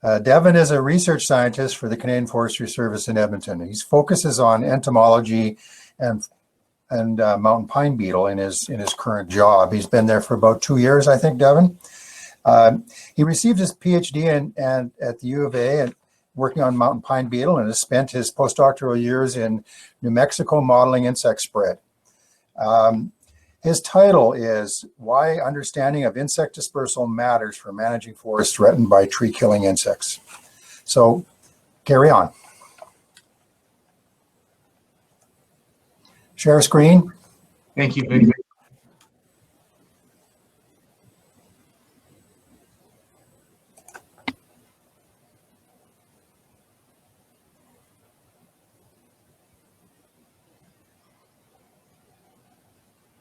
Devin is a research scientist for the Canadian Forestry Service in Edmonton. He focuses on entomology and mountain pine beetle in his current job. He's been there for about 2 years, I think, Devin. He received his PhD at the U of A and working on mountain pine beetle, and has spent his postdoctoral years in New Mexico modeling insect spread. His title is Why Understanding of Insect Dispersal Matters for Managing Forests Threatened by Tree-Killing Insects. So, carry on. Share screen. Thank you, Vic.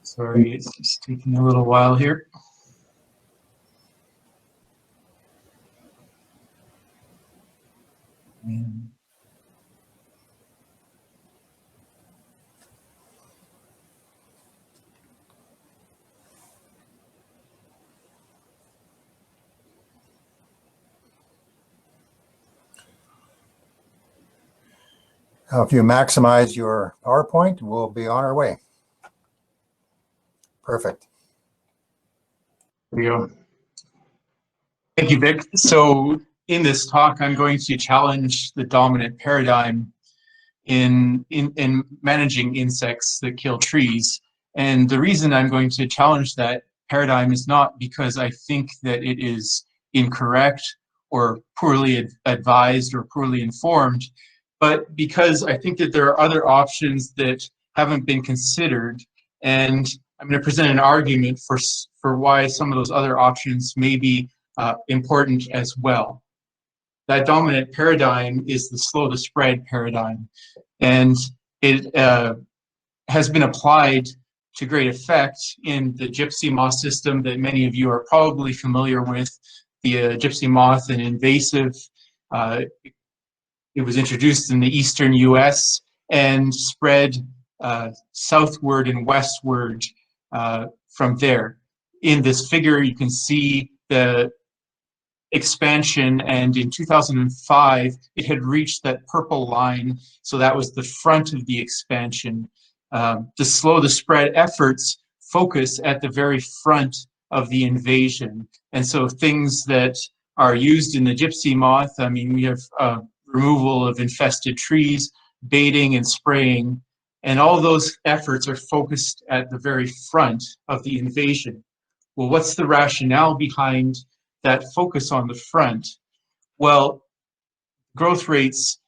Sorry, it's just taking a little while here. Now, if you maximize your PowerPoint, we'll be on our way. Perfect. There we go. Thank you, Vic. So in this talk, I'm going to challenge the dominant paradigm in managing insects that kill trees. And the reason I'm going to challenge that paradigm is not because I think that it is incorrect or poorly advised or poorly informed, but because I think that there are other options that haven't been considered. And I'm going to present an argument for why some of those other options may be important as well. That dominant paradigm is the slow to spread paradigm, and it has been applied to great effect in the gypsy moth system that many of you are probably familiar with. The gypsy moth, an invasive, it was introduced in the eastern US and spread southward and westward from there. In this figure, you can see the expansion, and in 2005, it had reached that purple line, so that was the front of the expansion. The slow the spread efforts focus at the very front of the invasion, and so things that are used in the gypsy moth, I mean, we have removal of infested trees, baiting and spraying, and all those efforts are focused at the very front of the invasion. Well, what's the rationale behind that focus on the front? Well, growth rates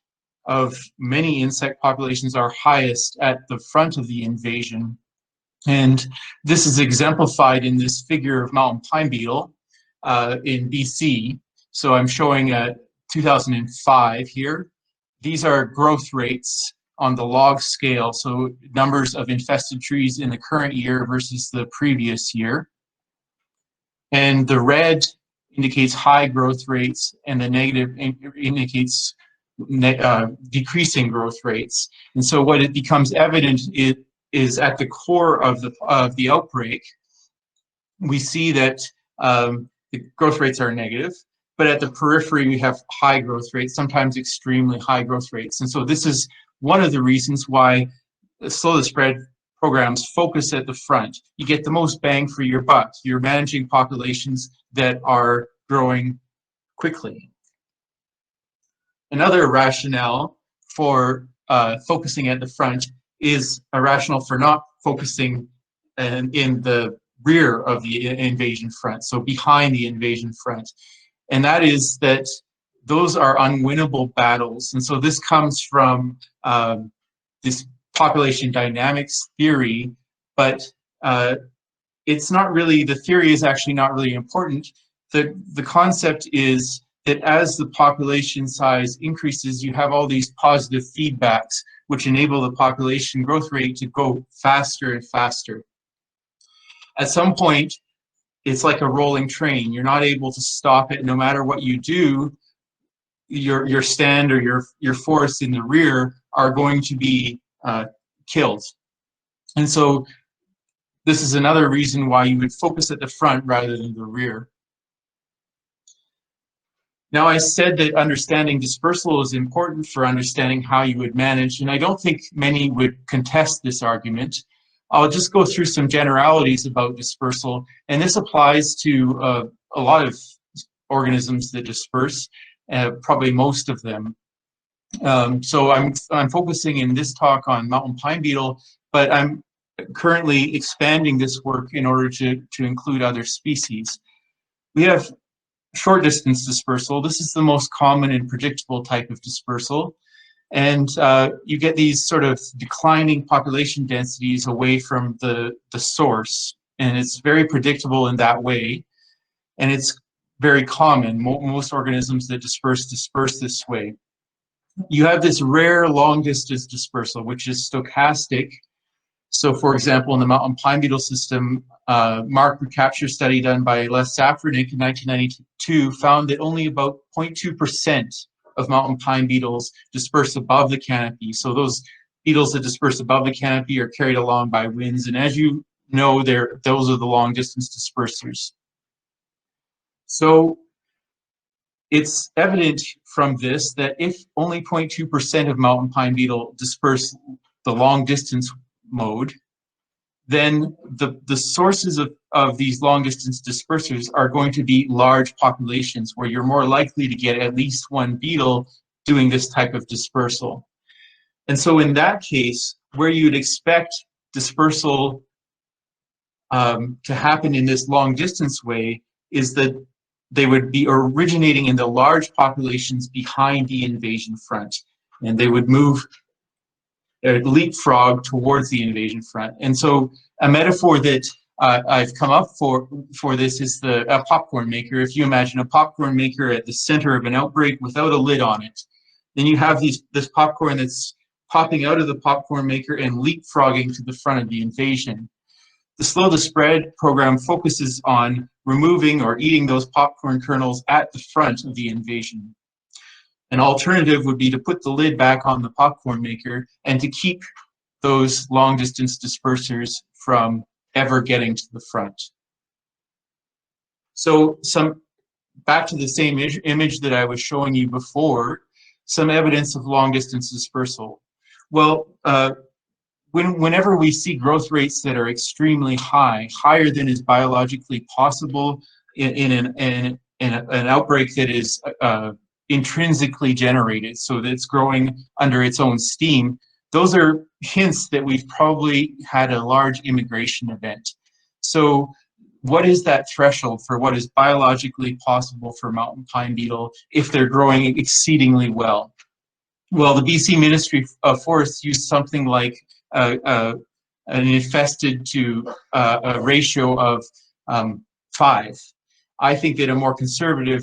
of many insect populations are highest at the front of the invasion. And this is exemplified in this figure of mountain pine beetle in BC. So I'm showing 2005 here. These are growth rates on the log scale, so numbers of infested trees in the current year versus the previous year. And the red indicates high growth rates, and the negative indicates decreasing growth rates. And so what it becomes evident is at the core of the outbreak, we see that the growth rates are negative, but at the periphery we have high growth rates, sometimes extremely high growth rates. And so this is one of the reasons why the slow to spread programs focus at the front. You get the most bang for your buck. You're managing populations that are growing quickly. Another rationale for focusing at the front is a rationale for not focusing in the rear of the invasion front, so behind the invasion front. And that is that those are unwinnable battles. And so this comes from this population dynamics theory, but it's not really, the theory is actually not really important. The concept is that as the population size increases, you have all these positive feedbacks which enable the population growth rate to go faster and faster. At some point, it's like a rolling train. You're not able to stop it. No matter what you do, your stand or your forests in the rear are going to be killed. And so this is another reason why you would focus at the front rather than the rear. Now, I said that understanding dispersal is important for understanding how you would manage, and I don't think many would contest this argument. I'll just go through some generalities about dispersal, and this applies to a lot of organisms that disperse, probably most of them. So I'm focusing in this talk on mountain pine beetle, but I'm currently expanding this work in order to include other species. We have short distance dispersal. This is the most common and predictable type of dispersal. And you get these sort of declining population densities away from the source. And it's very predictable in that way. And it's very common. Most organisms that disperse this way. You have this rare long distance dispersal, which is stochastic. So for example, in the mountain pine beetle system, mark recapture study done by Les Safranik in 1992 found that only about 0.2% of mountain pine beetles disperse above the canopy. So those beetles that disperse above the canopy are carried along by winds. And as you know, those are the long distance dispersers. So it's evident from this that if only 0.2% of mountain pine beetle disperse the long distance mode, then the sources of these long distance dispersers are going to be large populations where you're more likely to get at least one beetle doing this type of dispersal. And so in that case, where you'd expect dispersal to happen in this long distance way is that they would be originating in the large populations behind the invasion front, and they would move leapfrog towards the invasion front. And so a metaphor that I've come up for this is a popcorn maker. If you imagine a popcorn maker at the center of an outbreak without a lid on it, then you have this popcorn that's popping out of the popcorn maker and leapfrogging to the front of the invasion. The Slow the Spread program focuses on removing or eating those popcorn kernels at the front of the invasion. An alternative would be to put the lid back on the popcorn maker and to keep those long distance dispersers from ever getting to the front. So back to the same image that I was showing you before, some evidence of long distance dispersal. Well, whenever we see growth rates that are extremely high, higher than is biologically possible in an outbreak that is intrinsically generated, so that it's growing under its own steam, those are hints that we've probably had a large immigration event. So what is that threshold for what is biologically possible for mountain pine beetle if they're growing exceedingly well? Well, the BC Ministry of Forests used something like an infested to a ratio of 5. I think that a more conservative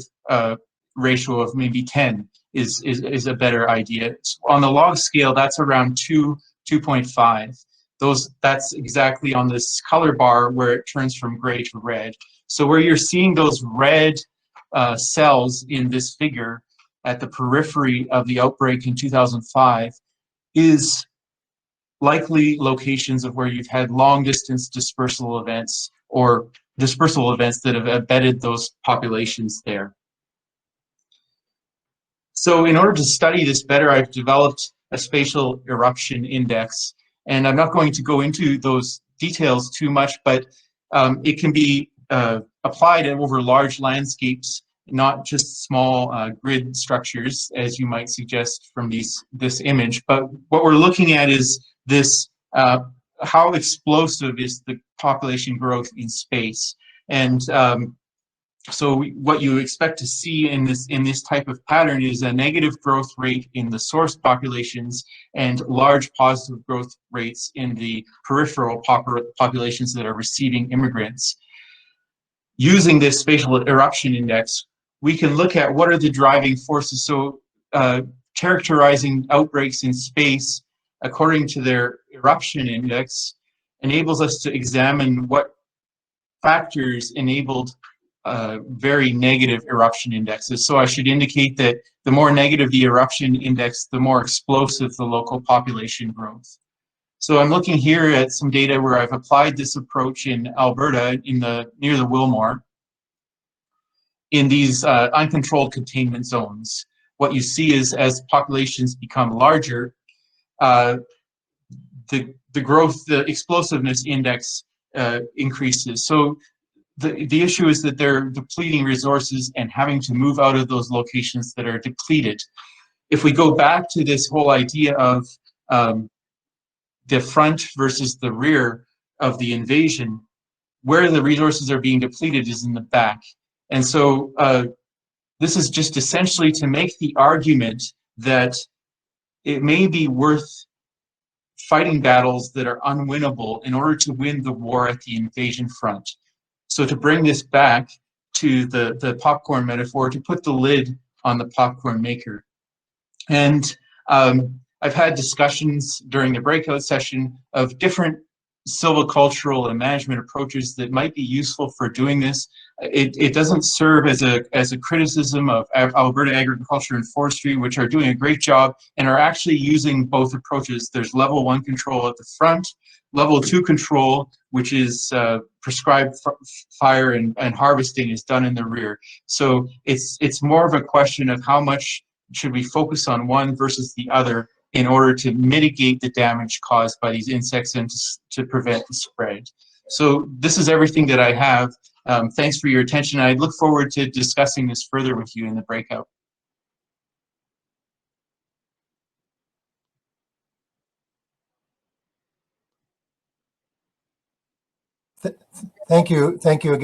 ratio of maybe 10 is a better idea. On the log scale, that's around 2.5. That's exactly on this color bar where it turns from gray to red. So where you're seeing those red cells in this figure at the periphery of the outbreak in 2005 is likely locations of where you've had long distance dispersal events or dispersal events that have embedded those populations there. So in order to study this better, I've developed a spatial eruption index, and I'm not going to go into those details too much, but it can be applied over large landscapes, not just small grid structures, as you might suggest from this image. But what we're looking at is this, how explosive is the population growth in space. And so what you expect to see in this type of pattern is a negative growth rate in the source populations and large positive growth rates in the peripheral populations that are receiving immigrants. Using this spatial eruption index, we can look at what are the driving forces. So characterizing outbreaks in space according to their eruption index enables us to examine what factors enabled very negative eruption indexes. So I should indicate that the more negative the eruption index, the more explosive the local population growth. So I'm looking here at some data where I've applied this approach in Alberta near the Wilmore. in these uncontrolled containment zones. What you see is as populations become larger, the growth, the explosiveness index increases. So the issue is that they're depleting resources and having to move out of those locations that are depleted. If we go back to this whole idea of the front versus the rear of the invasion, where the resources are being depleted is in the back. And so this is just essentially to make the argument that it may be worth fighting battles that are unwinnable in order to win the war at the invasion front. So to bring this back to the popcorn metaphor, to put the lid on the popcorn maker. And I've had discussions during the breakout session of different silvicultural and management approaches that might be useful for doing this. It doesn't serve as a criticism of Alberta Agriculture and Forestry, which are doing a great job and are actually using both approaches. There's level 1 control at the front, level 2 control, which is prescribed fire and harvesting, is done in the rear. So it's more of a question of how much should we focus on one versus the other in order to mitigate the damage caused by these insects and to prevent the spread. So this is everything that I have. Thanks for your attention. I look forward to discussing this further with you in the breakout. Thank you. Thank you again.